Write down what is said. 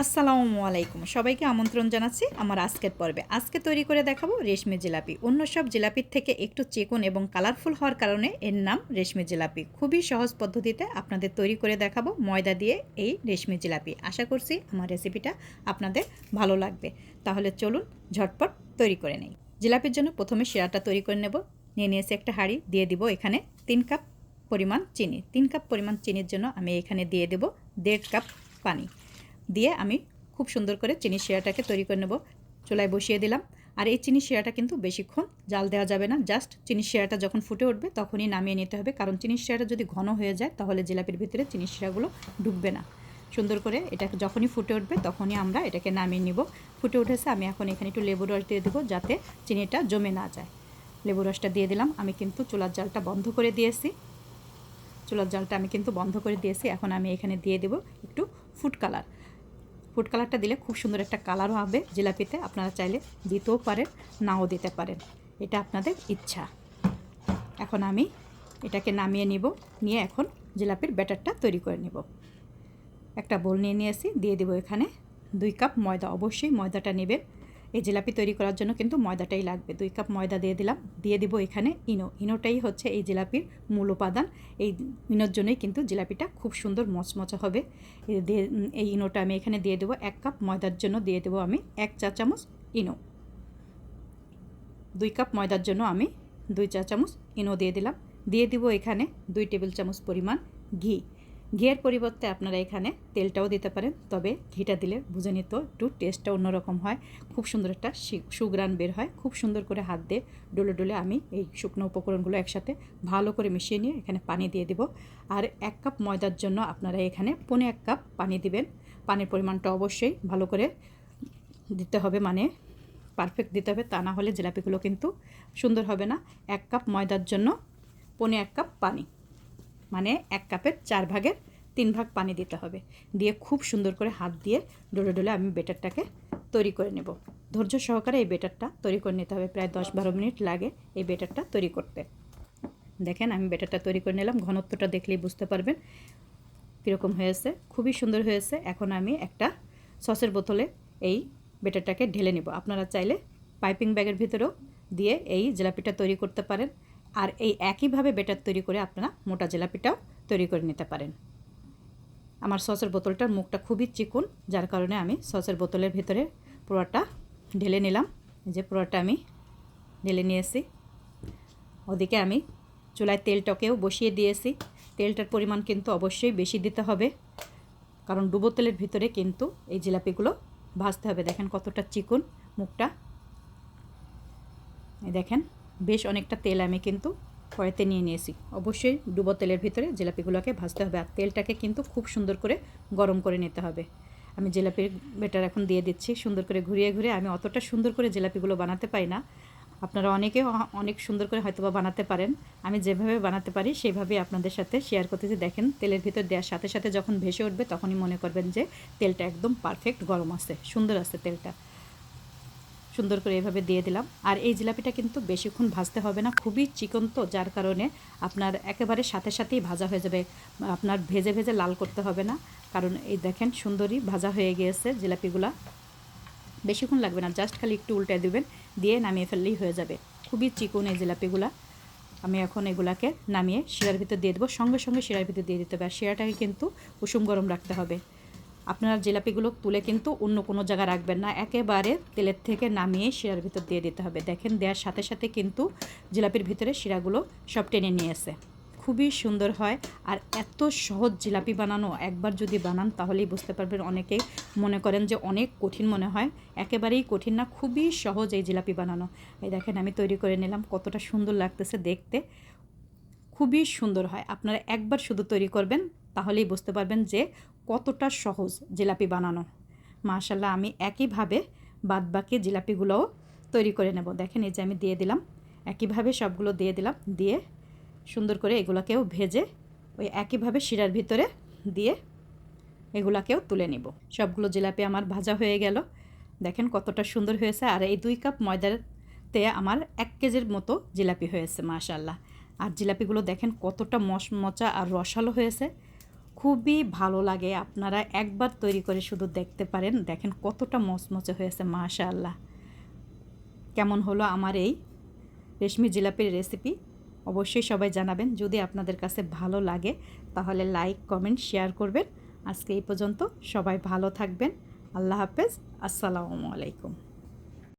আসসালামু আলাইকুম, সবাইকে আমন্ত্রণ জানাচ্ছি আমার আজকের পর্বে। আজকে তৈরি করে দেখাবো রেশমি জিলাপি। অন্য সব জিলাপির থেকে একটু চিকন এবং কালারফুল হওয়ার কারণে এর নাম রেশমি জিলাপি। খুবই সহজ পদ্ধতিতে আপনাদের তৈরি করে দেখাবো ময়দা দিয়ে এই রেশমি জিলাপি। আশা করছি আমার রেসিপিটা আপনাদের ভালো লাগবে। তাহলে চলুন ঝটপট তৈরি করে নেই। জিলাপির জন্য প্রথমে শিরাটা তৈরি করে নেব। নিয়ে নিয়েছি একটা হাঁড়ি, দিয়ে দিব এখানে 3 কাপ পরিমাণ চিনি। 3 কাপ পরিমাণ চিনির জন্য আমি এখানে দিয়ে দেব 1.5 কাপ পানি। দিয়ে আমি খুব সুন্দর করে চিনি শিরাটাকে তৈরি করে নেব। চুলায় বসিয়ে দিলাম। আর এই চিনি শিরাটা কিন্তু বেশিক্ষণ জাল দেওয়া যাবে না, জাস্ট চিনি শিরাটা যখন ফুটে উঠবে তখনই নামিয়ে নিতে হবে, কারণ চিনি শিরাটা যদি ঘন হয়ে যায় তাহলে জিলাপির ভিতরে চিনি শিরাগুলো ঢুকবে না। সুন্দর করে এটা যখনই ফুটে উঠবে তখনই আমরা এটাকে নামিয়ে নিব। ফুটে উঠেছে, আমি এখন এখানে একটু লেবু রস দিয়ে দেবো যাতে চিনিটা জমে না যায়। লেবু রসটা দিয়ে দিলাম। আমি কিন্তু চুলার জালটা বন্ধ করে দিয়েছি। এখন আমি এখানে দিয়ে দেব একটু ফুড কালার। ফুড কালারটা দিলে খুব সুন্দর একটা কালারও হবে জিলাপিতে। আপনারা চাইলে দিতেও পারেন, নাও দিতে পারেন, এটা আপনাদের ইচ্ছা। এখন আমি এটাকে নামিয়ে নিব। নিয়ে এখন জিলাপির ব্যাটারটা তৈরি করে নিব। একটা বোল নিয়ে নিয়েছি, দিয়ে দেব এখানে 2 কাপ ময়দা। অবশ্যই ময়দাটা নেবেন, এই জিলাপি তৈরি করার জন্য কিন্তু ময়দাটাই লাগবে। 2 কাপ ময়দা দিয়ে দিলাম। দিয়ে দিব এখানে ইনোটাই হচ্ছে এই জিলাপির মূল উপাদান। এই ইনোর জন্যই কিন্তু জিলাপিটা খুব সুন্দর মচমচা হবে। এই ইনোটা আমি এখানে দিয়ে দেবো। 1 কাপ ময়দার জন্য দিয়ে দেবো আমি 1 চা চামচ ইনো। 2 কাপ ময়দার জন্য আমি 2 চা চামচ ইনো দিয়ে দিলাম। দিয়ে দিব এখানে 2 টেবিল চামচ পরিমাণ ঘি। ঘিয়ের পরিবর্তে আপনারা এখানে তেলটাও দিতে পারেন, তবে ঘিটা দিলে বুঝে নিত একটু টেস্টটা অন্যরকম হয়, খুব সুন্দর একটা সুঘ্রাণ বের হয়। খুব সুন্দর করে হাত দিয়ে ডলে ডলে আমি এই শুকনো উপকরণগুলো একসাথে ভালো করে মিশিয়ে নিয়ে এখানে পানি দিয়ে দিব। আর 1 কাপ ময়দার জন্য আপনারা এখানে 1.25 কাপ পানি দিবেন। পানির পরিমাণটা অবশ্যই ভালো করে দিতে হবে, মানে পারফেক্ট দিতে হবে, তা না হলে জিলাপিগুলো কিন্তু সুন্দর হবে না। 1 কাপ ময়দার জন্য 1.25 কাপ পানি, মানে 1 কাপের 4 ভাগের 3 ভাগ পানি দিতে হবে। দিয়ে খুব সুন্দর করে হাত দিয়ে ডলে ডলে আমি বেটারটাকে তৈরি করে নেব। ধৈর্য সহকারে এই বেটারটা তৈরি করে নিতে হবে। প্রায় 10-12 মিনিট লাগে এই বেটারটা তৈরি করতে। দেখেন আমি বেটারটা তৈরি করে নিলাম। ঘনত্বটা দেখলেই বুঝতে পারবেন কীরকম হয়েছে, খুবই সুন্দর হয়েছে। এখন আমি একটা সসের বোতলে এই বেটারটাকে ঢেলে নেব। আপনারা চাইলে পাইপিং ব্যাগের ভিতরেও দিয়ে এই জিলাপিটা তৈরি করতে পারেন। আর এই একইভাবে বেটার তৈরি করে আপনারা মোটা জিলাপিটাও তৈরি করে নিতে পারেন। আমার সসের বোতলটার মুখটা খুবই চিকন, যার কারণে আমি সসের বোতলের ভিতরে পুরোটা ঢেলে নিলাম। যে পুরোটা আমি ঢেলে নিয়েছি। ওদিকে আমি চুলায় তেলটাকেও বসিয়ে দিয়েছি। তেলটার পরিমাণ কিন্তু অবশ্যই বেশি দিতে হবে, কারণ ডুবো তেলের ভিতরে কিন্তু এই জিলাপিগুলো ভাজতে হবে। দেখেন কতটা চিকন মুখটা। দেখেন বেশ অনেকটা তেল আমি কিন্তু কড়াইতে নিয়ে নিয়েছি। অবশ্যই ডুবো তেলের ভিতরে জিলাপিগুলোকে ভাজতে হবে। আর তেলটাকে কিন্তু খুব সুন্দর করে গরম করে নিতে হবে। আমি জিলাপির ব্যাটার এখন দিয়ে দিচ্ছি। সুন্দর করে ঘুরিয়ে ঘুরিয়ে, আমি অতটা সুন্দর করে জিলাপিগুলো বানাতে পারি না, আপনারা অনেকে অনেক সুন্দর করে হয়তো বা বানাতে পারেন। আমি যেভাবে বানাতে পারি সেভাবেই আপনাদের সাথে শেয়ার করতেছি। দেখেন তেলের ভিতর দেওয়ার সাথে সাথে যখন ভেসে উঠবে তখনই মনে করবেন যে তেলটা একদম পারফেক্ট গরম আছে, সুন্দর আছে তেলটা। সুন্দর করে এভাবে দিয়ে দিলাম। আর এই জিলাপিটা কিন্তু বেশিক্ষণ ভাজতে হবে না, খুবই চিকন তো, যার কারণে আপনার একেবারে সাথে সাথেই ভাজা হয়ে যাবে। আপনার ভেজে ভেজে লাল করতে হবে না, কারণ এই দেখেন সুন্দরই ভাজা হয়ে গিয়েছে জিলাপিগুলা। বেশিক্ষণ লাগবে না, জাস্ট খালি একটু উল্টে দেবেন, দিয়ে নামিয়ে ফেললেই হয়ে যাবে। খুবই চিকন এই জিলাপিগুলা। আমি এখন এগুলাকে নামিয়ে শিরার ভিতর দিয়ে দেবো। সঙ্গে সঙ্গে শিরার ভিতর দিয়ে দিতে হবে। আর শিরাটাকে কিন্তু কুসুম গরম রাখতে হবে। আপনারা জিলাপিগুলো তুলে কিন্তু অন্য কোনো জায়গায় রাখবেন না, একেবারে তেলের থেকে নামিয়ে শিরার ভিতর দিয়ে দিতে হবে। দেখেন দেওয়ার সাথে সাথে কিন্তু জিলাপির ভিতরে শিরাগুলো সব টেনে নিয়েছে। খুবই সুন্দর হয়। আর এত সহজ জিলাপি বানানো, একবার যদি বানান তাহলেই বুঝতে পারবেন। অনেকেই মনে করেন যে অনেক কঠিন মনে হয়, একেবারেই কঠিন না, খুবই সহজ এই জিলাপি বানানো। এই দেখেন আমি তৈরি করে নিলাম, কতটা সুন্দর লাগতেছে দেখতে, খুবই সুন্দর হয়। আপনারা একবার শুধু তৈরি করবেন তাহলেই বুঝতে পারবেন যে কতটা সহজ জিলাপি বানানো। মাশাআল্লাহ, আমি একইভাবে বাদবাকি জিলাপিগুলোও তৈরি করে নেব। দেখেন এই যে আমি দিয়ে দিলাম, একইভাবে সবগুলো দিয়ে দিলাম। দিয়ে সুন্দর করে এগুলাকেও ভেজে ওই একইভাবে শিরার ভিতরে দিয়ে এগুলাকেও তুলে নিব। সবগুলো জিলাপি আমার ভাজা হয়ে গেল। দেখেন কতটা সুন্দর হয়েছে। আর এই 2 কাপ ময়দাতে আমার 1 কেজির মতো জিলাপি হয়েছে মাশাআল্লাহ। আর জিলাপিগুলো দেখেন কতটা মচমচা আর রসালো হয়েছে, খুবই ভালো লাগে। আপনারা একবার তৈরি করে শুধু দেখতে পারেন। দেখেন কতটা মচমচে হয়েছে, মাশাআল্লাহ। কেমন হলো আমার এই রেশমি জিলাপির রেসিপি অবশ্যই সবাই জানাবেন। যদি আপনাদের কাছে ভালো লাগে তাহলে লাইক, কমেন্ট, শেয়ার করবেন। আজকে এই পর্যন্ত। সবাই ভালো থাকবেন। আল্লাহ হাফেজ। আসসালামু আলাইকুম।